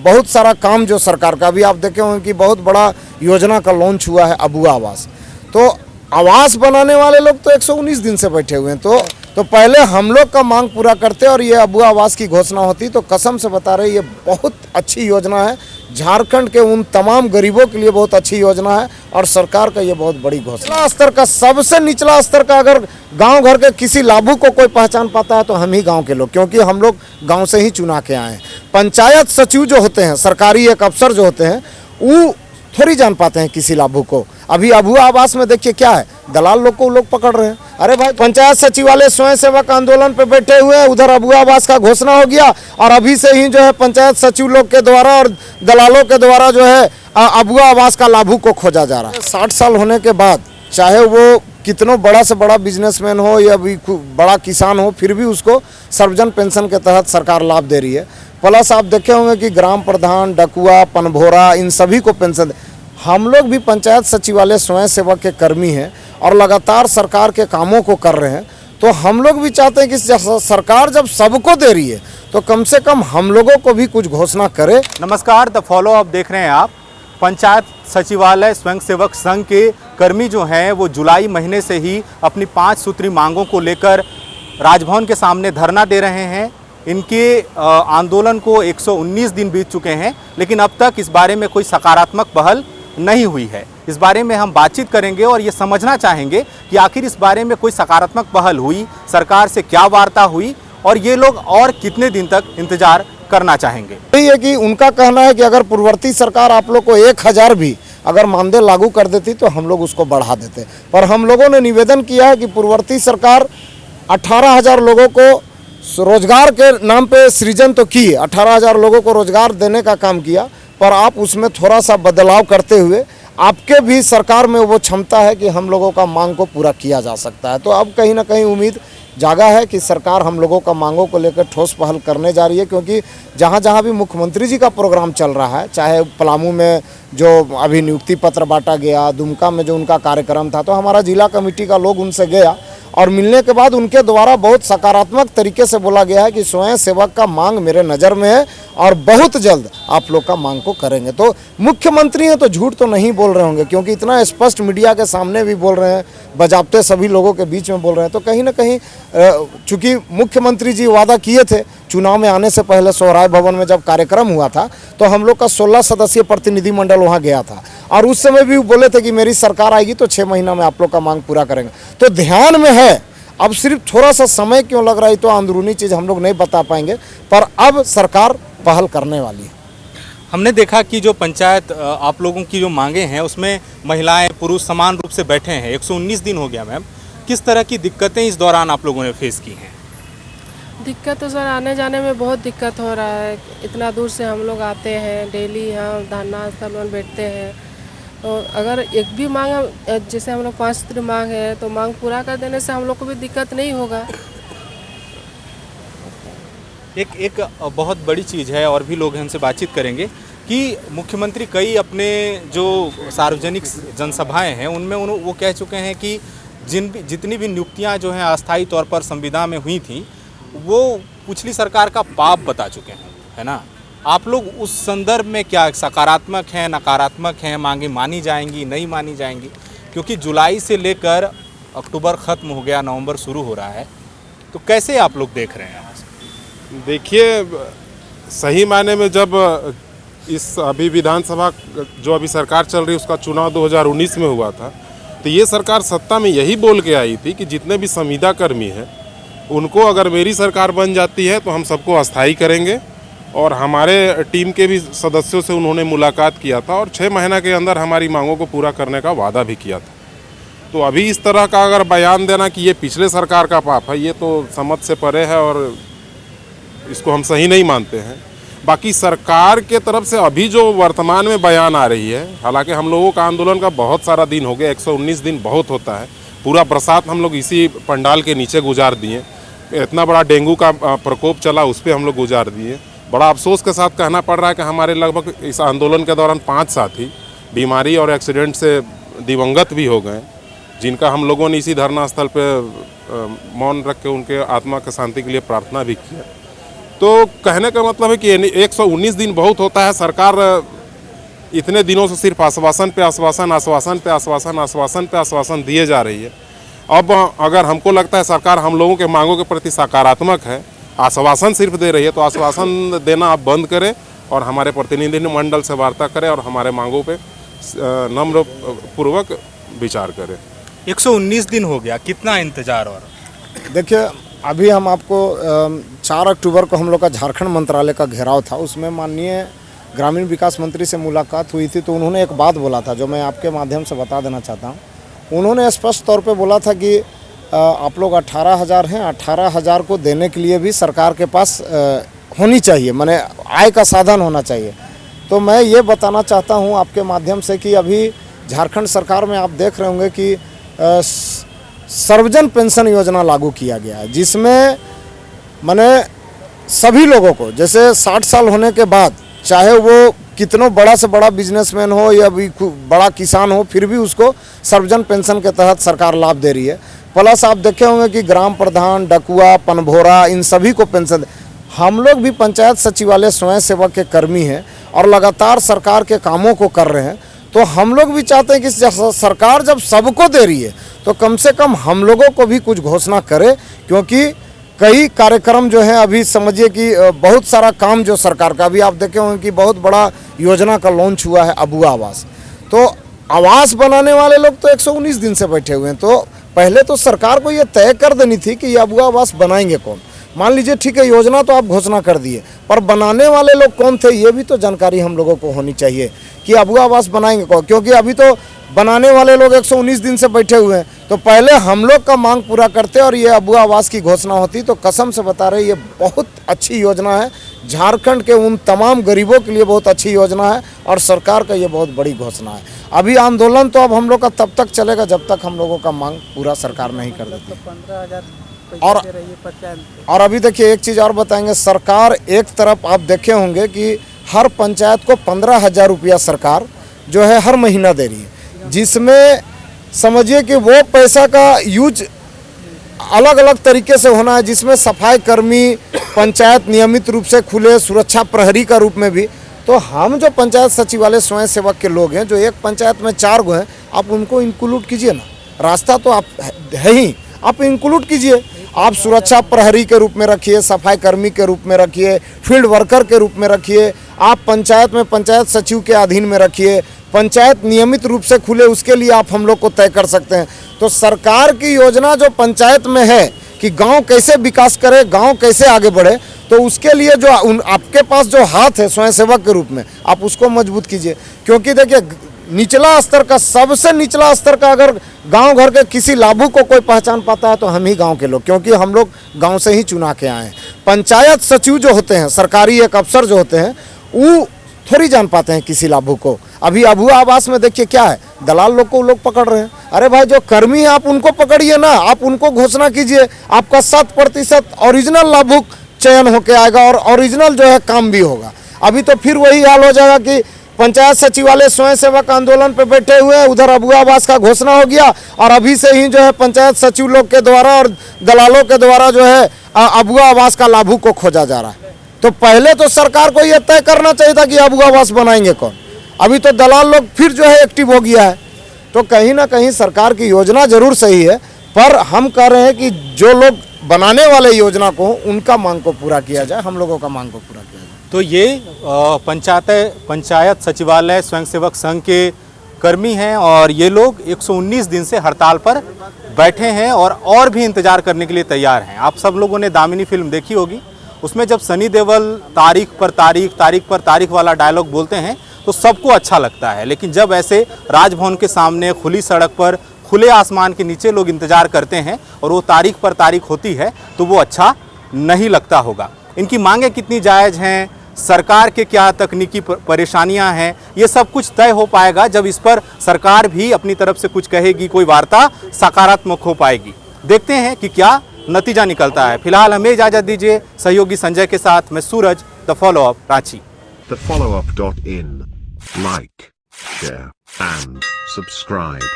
बहुत सारा काम जो सरकार का, अभी आप देखे होंगे कि बहुत बड़ा योजना का लॉन्च हुआ है अबुआ आवास। तो आवास बनाने वाले लोग तो 119 दिन से बैठे हुए हैं। तो पहले हम लोग का मांग पूरा करते और ये अबुआ आवास की घोषणा होती तो कसम से बता रहे ये बहुत अच्छी योजना है। झारखंड के उन तमाम गरीबों के लिए बहुत अच्छी योजना है और सरकार का ये बहुत बड़ी घोषणा। स्तर का सबसे निचला स्तर का अगर गांव घर के किसी लाभुक को कोई पहचान पाता है तो हम ही गांव के लोग, क्योंकि हम लोग गांव से ही चुना के आए हैं। पंचायत सचिव जो होते हैं, सरकारी एक अफसर जो होते हैं, वो थोड़ी जान पाते हैं किसी लाभुक को। अभी अबुआ आवास में देखिए क्या है, दलाल लोग को लोग पकड़ रहे हैं। अरे भाई, पंचायत सचिवालय स्वयं सेवक आंदोलन पे बैठे हुए हैं, उधर अबुआ आवास का घोषणा हो गया और अभी से ही जो है पंचायत सचिव लोग के द्वारा और दलालों के द्वारा जो है अबुआ आवास का लाभुक को खोजा जा रहा है। 60 साल होने के बाद चाहे वो कितना बड़ा से बड़ा बिजनेसमैन हो या भी बड़ा किसान हो, फिर भी उसको सर्वजन पेंशन के तहत सरकार लाभ दे रही है। प्लस आप देखे होंगे कि ग्राम प्रधान, डकुआ, पनभोरा, इन सभी को पेंशन। हम लोग भी पंचायत सचिवालय स्वयं सेवक के कर्मी हैं और लगातार सरकार के कामों को कर रहे हैं। तो हम लोग भी चाहते हैं कि सरकार जब सबको दे रही है तो कम से कम हम लोगों को भी कुछ घोषणा करे। नमस्कार, द फॉलो अप देख रहे हैं आप। पंचायत सचिवालय स्वयंसेवक संघ के कर्मी जो हैं वो जुलाई महीने से ही अपनी 5 सूत्री मांगों को लेकर राजभवन के सामने धरना दे रहे हैं। इनके आंदोलन को 119 दिन बीत चुके हैं, लेकिन अब तक इस बारे में कोई सकारात्मक पहल नहीं हुई है। इस बारे में हम बातचीत करेंगे और ये समझना चाहेंगे कि आखिर इस बारे में कोई सकारात्मक पहल हुई, सरकार से क्या वार्ता हुई और ये लोग और कितने दिन तक इंतजार करना चाहेंगे। यही है कि उनका कहना है कि अगर पूर्ववर्ती सरकार आप लोग को 1000 भी अगर मानदेय लागू कर देती तो हम लोग उसको बढ़ा देते। पर हम लोगों ने निवेदन किया है कि पूर्ववर्ती सरकार 18,000 लोगों को रोजगार के नाम पे सृजन तो की, 18,000 लोगों को रोजगार देने का काम किया, पर आप उसमें थोड़ा सा बदलाव करते हुए आपके भी सरकार में वो क्षमता है कि हम लोगों का मांग को पूरा किया जा सकता है। तो अब कहीं ना कहीं उम्मीद जागा है कि सरकार हम लोगों का मांगों को लेकर ठोस पहल करने जा रही है, क्योंकि जहाँ जहाँ भी मुख्यमंत्री जी का प्रोग्राम चल रहा है, चाहे पलामू में जो अभी नियुक्ति पत्र बांटा गया, दुमका में जो उनका कार्यक्रम था, तो हमारा जिला कमेटी का लोग उनसे गया और मिलने के बाद उनके द्वारा बहुत सकारात्मक तरीके से बोला गया है कि स्वयं सेवक का मांग मेरे नज़र में है और बहुत जल्द आप लोग का मांग को करेंगे। तो मुख्यमंत्री हैं तो झूठ तो नहीं बोल रहे होंगे, क्योंकि इतना स्पष्ट मीडिया के सामने भी बोल रहे हैं, बजाबते सभी लोगों के बीच में बोल रहे हैं। तो कहीं ना कहीं चूँकि मुख्यमंत्री जी वादा किए थे चुनाव में आने से पहले, सोहराय भवन में जब कार्यक्रम हुआ था तो हम लोग का 16 सदस्यीय प्रतिनिधिमंडल वहाँ गया था और उस समय भी बोले थे कि मेरी सरकार आएगी तो 6 महीना में आप लोग का मांग पूरा करेंगे। तो ध्यान में है, अब सिर्फ थोड़ा सा समय क्यों लग रहा है तो अंदरूनी चीज़ हम लोग नहीं बता पाएंगे, पर अब सरकार पहल करने वाली है। हमने देखा कि जो पंचायत आप लोगों की जो मांगे हैं उसमें महिलाएं पुरुष समान रूप से बैठे हैं। 119 दिन हो गया मैम, किस तरह की दिक्कतें इस दौरान आप लोगों ने फेस की हैं? दिक्कत तो सर आने जाने में बहुत दिक्कत हो रहा है। इतना दूर से हम लोग आते हैं, डेली यहाँ धरना स्थल में बैठते हैं। तो अगर एक भी मांग, जैसे हम लोग 5 सूत्री मांग है तो मांग पूरा कर देने से हम लोग को भी दिक्कत नहीं होगा। एक बहुत बड़ी चीज़ है और भी लोग हैं, उनसे बातचीत करेंगे कि मुख्यमंत्री कई अपने जो सार्वजनिक जनसभाएं हैं उनमें वो कह चुके हैं कि जितनी भी नियुक्तियां जो हैं अस्थायी तौर पर संविदा में हुई थी वो पिछली सरकार का पाप बता चुके हैं, है ना। आप लोग उस संदर्भ में क्या सकारात्मक हैं, नकारात्मक हैं, मांगे मानी जाएंगी, नहीं मानी जाएंगी? क्योंकि जुलाई से लेकर अक्टूबर ख़त्म हो गया, नवंबर शुरू हो रहा है, तो कैसे आप लोग देख रहे हैं? देखिए, सही मायने में जब इस अभी विधानसभा जो अभी सरकार चल रही है उसका चुनाव 2019 में हुआ था, तो ये सरकार सत्ता में यही बोल के आई थी कि जितने भी संविदा कर्मी हैं उनको अगर मेरी सरकार बन जाती है तो हम सबको अस्थायी करेंगे। और हमारे टीम के भी सदस्यों से उन्होंने मुलाकात किया था और 6 महीना के अंदर हमारी मांगों को पूरा करने का वादा भी किया था। तो अभी इस तरह का अगर बयान देना कि ये पिछले सरकार का पाप है, ये तो समझ से परे है और इसको हम सही नहीं मानते हैं। बाकी सरकार के तरफ से अभी जो वर्तमान में बयान आ रही है, हालांकि हम लोगों का आंदोलन का बहुत सारा दिन हो गया, 119 दिन बहुत होता है, पूरा बरसात हम लोग इसी पंडाल के नीचे गुजार दिए, इतना बड़ा डेंगू का प्रकोप चला उस पर हम लोग गुजार दिए। बड़ा अफसोस के साथ कहना पड़ रहा है कि हमारे लगभग इस आंदोलन के दौरान 5 साथी बीमारी और एक्सीडेंट से दिवंगत भी हो गए, जिनका हम लोगों ने इसी धरना स्थल पर मौन रख के उनके आत्मा की शांति के लिए प्रार्थना भी किया। तो कहने का मतलब है कि 119 दिन बहुत होता है। सरकार इतने दिनों से सिर्फ आश्वासन पे आश्वासन, आश्वासन पे आश्वासन, आश्वासन पे आश्वासन दिए जा रही है। अब अगर हमको लगता है सरकार हम लोगों के मांगों के प्रति सकारात्मक है, आश्वासन सिर्फ दे रही है, तो आश्वासन देना आप बंद करें और हमारे प्रतिनिधिमंडल से वार्ता करें और हमारे मांगों पे नम्र पूर्वक विचार करें। 119 दिन हो गया, कितना इंतजार और? देखिए, अभी हम आपको 4 अक्टूबर को हम लोग का झारखंड मंत्रालय का घेराव था, उसमें माननीय ग्रामीण विकास मंत्री से मुलाकात हुई थी। तो उन्होंने एक बात बोला था जो मैं आपके माध्यम से बता देना चाहता हूँ। उन्होंने स्पष्ट तौर पे बोला था कि आप लोग 18,000 हैं, 18,000 को देने के लिए भी सरकार के पास होनी चाहिए, माने आय का साधन होना चाहिए। तो मैं ये बताना चाहता हूँ आपके माध्यम से कि अभी झारखंड सरकार में आप देख रहे होंगे कि सर्वजन पेंशन योजना लागू किया गया है, जिसमें माने सभी लोगों को, जैसे 60 साल होने के बाद चाहे वो कितनों बड़ा से बड़ा बिजनेसमैन हो या भी बड़ा किसान हो, फिर भी उसको सर्वजन पेंशन के तहत सरकार लाभ दे रही है। प्लस आप देखे होंगे कि ग्राम प्रधान, डकुआ, पनभोरा, इन सभी को पेंशन। हम लोग भी पंचायत सचिवालय स्वयं सेवक के कर्मी हैं और लगातार सरकार के कामों को कर रहे हैं। तो हम लोग भी चाहते हैं कि सरकार जब सबको दे रही है तो कम से कम हम लोगों को भी कुछ घोषणा करे, क्योंकि कई कार्यक्रम जो हैं अभी समझिए कि बहुत सारा काम जो सरकार का, अभी आप देखे होंगे कि बहुत बड़ा योजना का लॉन्च हुआ है अबुआ आवास। तो आवास बनाने वाले लोग तो 119 दिन से बैठे हुए हैं। तो पहले तो सरकार को ये तय कर देनी थी कि ये अबुआ आवास बनाएंगे कौन। मान लीजिए ठीक है, योजना तो आप घोषणा कर दिए, पर बनाने वाले लोग कौन थे ये भी तो जानकारी हम लोगों को होनी चाहिए कि अबुआ आवास बनाएंगे कौन। क्योंकि अभी तो बनाने वाले लोग 119 दिन से बैठे हुए हैं। तो पहले हम लोग का मांग पूरा करते और ये अबुआ आवास की घोषणा होती तो कसम से बता रहे ये बहुत अच्छी योजना है, झारखंड के उन तमाम गरीबों के लिए बहुत अच्छी योजना है और सरकार का ये बहुत बड़ी घोषणा है। अभी आंदोलन तो अब हम लोग का तब तक चलेगा जब तक हम लोगों का मांग पूरा सरकार नहीं कर देती। 15,000 और अभी देखिए एक चीज़ और बताएंगे, सरकार एक तरफ आप देखे होंगे कि हर पंचायत को 15,000 रुपया सरकार जो है हर महीना दे रही है, जिसमें समझिए कि वो पैसा का यूज अलग अलग तरीके से होना है, जिसमें सफाई कर्मी पंचायत नियमित रूप से खुले, सुरक्षा प्रहरी का रूप में भी। तो हम जो पंचायत सचिवालय स्वयं सेवक के लोग हैं, जो एक पंचायत में 4 गो हैं, आप उनको इंक्लूड कीजिए ना। रास्ता तो आप है ही, आप इंक्लूड कीजिए। आप सुरक्षा प्रहरी के रूप में रखिए, सफाई कर्मी के रूप में रखिए, फील्ड वर्कर के रूप में रखिए, आप पंचायत में पंचायत सचिव के अधीन में रखिए, पंचायत नियमित रूप से खुले, उसके लिए आप हम लोग को तय कर सकते हैं। तो सरकार की योजना जो पंचायत में है कि गांव कैसे विकास करे, गांव कैसे आगे बढ़े, तो उसके लिए जो आपके पास जो हाथ है स्वयं सेवक के रूप में, आप उसको मजबूत कीजिए। क्योंकि देखिए निचला स्तर का, सबसे निचला स्तर का अगर गांव घर के किसी लाभुक को कोई पहचान पाता है तो हम ही गांव के लोग, क्योंकि हम लोग गांव से ही चुना के आए हैं। पंचायत सचिव जो होते हैं, सरकारी एक अफसर जो होते हैं, वो थोड़ी जान पाते हैं किसी लाभुक को। अभी अबुआ आवास में देखिए क्या है, दलाल लोग को लोग पकड़ रहे हैं। अरे भाई, जो कर्मी है आप उनको पकड़िए ना, आप उनको घोषणा कीजिए, आपका 100% ओरिजिनल लाभुक चयन होके आएगा और ओरिजिनल जो है काम भी होगा। अभी तो फिर वही हाल हो जाएगा कि पंचायत सचिवालय स्वयं सेवक आंदोलन पे बैठे हुए हैं, उधर अबुआ आवास का घोषणा हो गया और अभी से ही जो है पंचायत सचिव लोग के द्वारा और दलालों के द्वारा जो है अबुआ आवास का लाभुक को खोजा जा रहा है। तो पहले तो सरकार को यह तय करना चाहिए था कि अबुआ आवास बनाएंगे कौन। अभी तो दलाल लोग फिर जो है एक्टिव हो गया है। तो कहीं ना कहीं सरकार की योजना जरूर सही है, पर हम कह रहे हैं कि जो लोग बनाने वाले योजना को, उनका मांग को पूरा किया जाए, हम लोगों का मांग को पूरा किया जाए। तो ये पंचायत सचिवालय स्वयंसेवक संघ के कर्मी हैं और ये लोग 119 दिन से हड़ताल पर बैठे हैं और भी इंतजार करने के लिए तैयार हैं। आप सब लोगों ने दामिनी फिल्म देखी होगी, उसमें जब सनी देओल तारीख पर तारीख वाला डायलॉग बोलते हैं तो सबको अच्छा लगता है, लेकिन जब ऐसे राजभवन के सामने खुली सड़क पर खुले आसमान के नीचे लोग इंतजार करते हैं और वो तारीख पर तारीख होती है तो वो अच्छा नहीं लगता होगा। इनकी मांगें कितनी जायज़ हैं, सरकार के क्या तकनीकी परेशानियां हैं, ये सब कुछ तय हो पाएगा जब इस पर सरकार भी अपनी तरफ से कुछ कहेगी, कोई वार्ता सकारात्मक हो पाएगी। देखते हैं कि क्या नतीजा निकलता है। फिलहाल हमें इजाज़त दीजिए, सहयोगी संजय के साथ मैं Suraj, the follow up, Ranchi. thefollowup.in. Like, share, and subscribe.